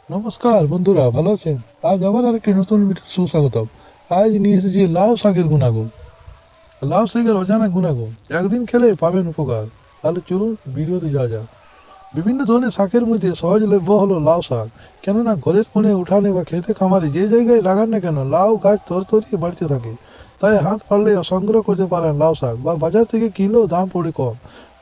নমস্কার বন্ধুরা, ভালো আছেন? আজ আবার আরেকটি নতুন ভিডিও সুস্বাগতম। আজ নিয়ে এসেছি লাউ শাকের গুণাগুণ। লাউ শাকের অজানা গুণাগুণ একদিন খেলে পাবেন উপকার। তাহলে চলুন ভিডিওতে যাওয়া যাক। বিভিন্ন ধরনের শাকের মধ্যে সহজলভ্য হলো লাউ শাক। কেননা ঘরের কোণে, উঠানে বা খেতে খামারে যে জায়গায় লাগান না কেন, লাউ গাছ তরতরিয়ে বাড়তে থাকে। তাই হাত পারলে সংগ্রহ করতে পারেন লাউ শাক, বা বাজার থেকে কিনলেও দাম পড়ে কম।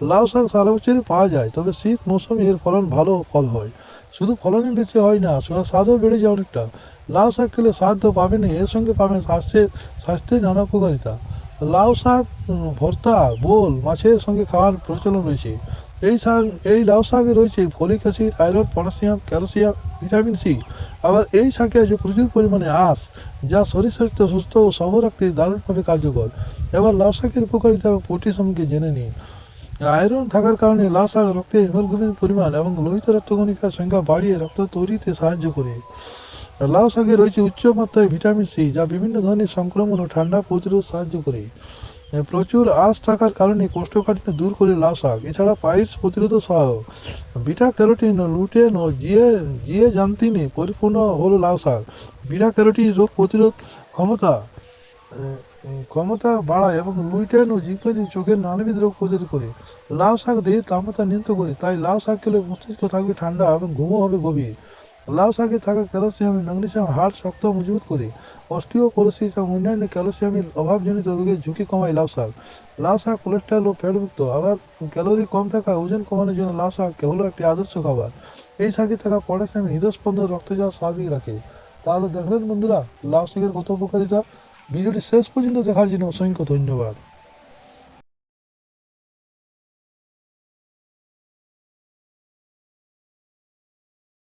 লাউ শাক সারা বছরই পাওয়া যায়, তবে শীত মৌসুমে এর ফলন ভালো ফল হয়। শুধু ফলনই বেশি হয় না, স্বাদও বেড়ে যায় অনেকটা। লাউ শাক খেলে স্বাদ তো পাবেনই, এর সঙ্গে পাবেন স্বাস্থ্যের নানা উপকারিতা। লাউ শাক ভর্তা, বোল মাছের সঙ্গে খাওয়ার প্রচলন রয়েছে। এই শাক এই লাউ শাকে রয়েছে folic acid, iron, potassium, calcium, vitamin C. আবার এই শাকে আছে প্রচুর পরিমাণে আঁশ, যা শরীর স্বাস্থ্য সুস্থ ও সবল রাখতে দারুণভাবে কার্যকর। এবার লাউ শাকের উপকারিতা ও পুষ্টি সম্পর্কে জেনে নিই। আয়রন থাকার কারণে লাউ শাক রক্তে হিমোগ্লোবিনের পরিমাণ এবং লোহিত রক্তকণিকার সংখ্যা বাড়িয়ে রক্ত তৈরিতে সাহায্য করে। লাউ শাকে রয়েছে উচ্চ মাত্রায় ভিটামিন সি, যা বিভিন্ন ধরনের সংক্রমণ ও ঠান্ডা প্রতিরোধ সাহায্য করে। প্রচুর আঁশ থাকার কারণে কোষ্ঠকাঠিন্য দূর করে লাউ শাক। এছাড়া পাইলস প্রতিরোধ সহায়ক। বিটা ক্যারোটিন, লুটেন ও জিয়েজান্থিনে পরিপূর্ণ হলো লাউ শাক। বিটা ক্যারোটিন রোগ প্রতিরোধ ক্ষমতা ক্ষমতা বাড়ায় এবং লুটেন ও জিবনাদি চোখের নানাবিধ রোগ প্রতিরোধ করে। লাউ শাক দেহের তাপমাত্রা নিয়ন্ত্রণ করে, তাই লাউ শাক খেলে মস্তিষ্ক থাকবে ঠান্ডা এবং ঘুমও হবে গভীর। লাউ শাকে থাকা ক্যালসিয়াম ও ম্যাগনেসিয়াম হাড় শক্ত ও মজবুত করে। অস্টিওপোরোসিস এবং অন্যান্য ক্যালসিয়ামের অভাবজনিত রোগের ঝুঁকি কমায় লাউ শাক। লাউ শাক কোলেস্টেরল ও ফ্যাটমুক্ত, আবার ক্যালোরি কম থাকায় ওজন কমানোর জন্য লাউ শাক হলো একটি আদর্শ খাবার। এই শাকে থাকা পটাশিয়াম হৃদস্পন্দন, রক্তচাপ স্বাভাবিক রাখে। তাহলে দেখলেন বন্ধুরা লাউ শাকের কত উপকারিতা। ভিডিওটি শেষ পর্যন্ত দেখার জন্য অসংখ্য ধন্যবাদ।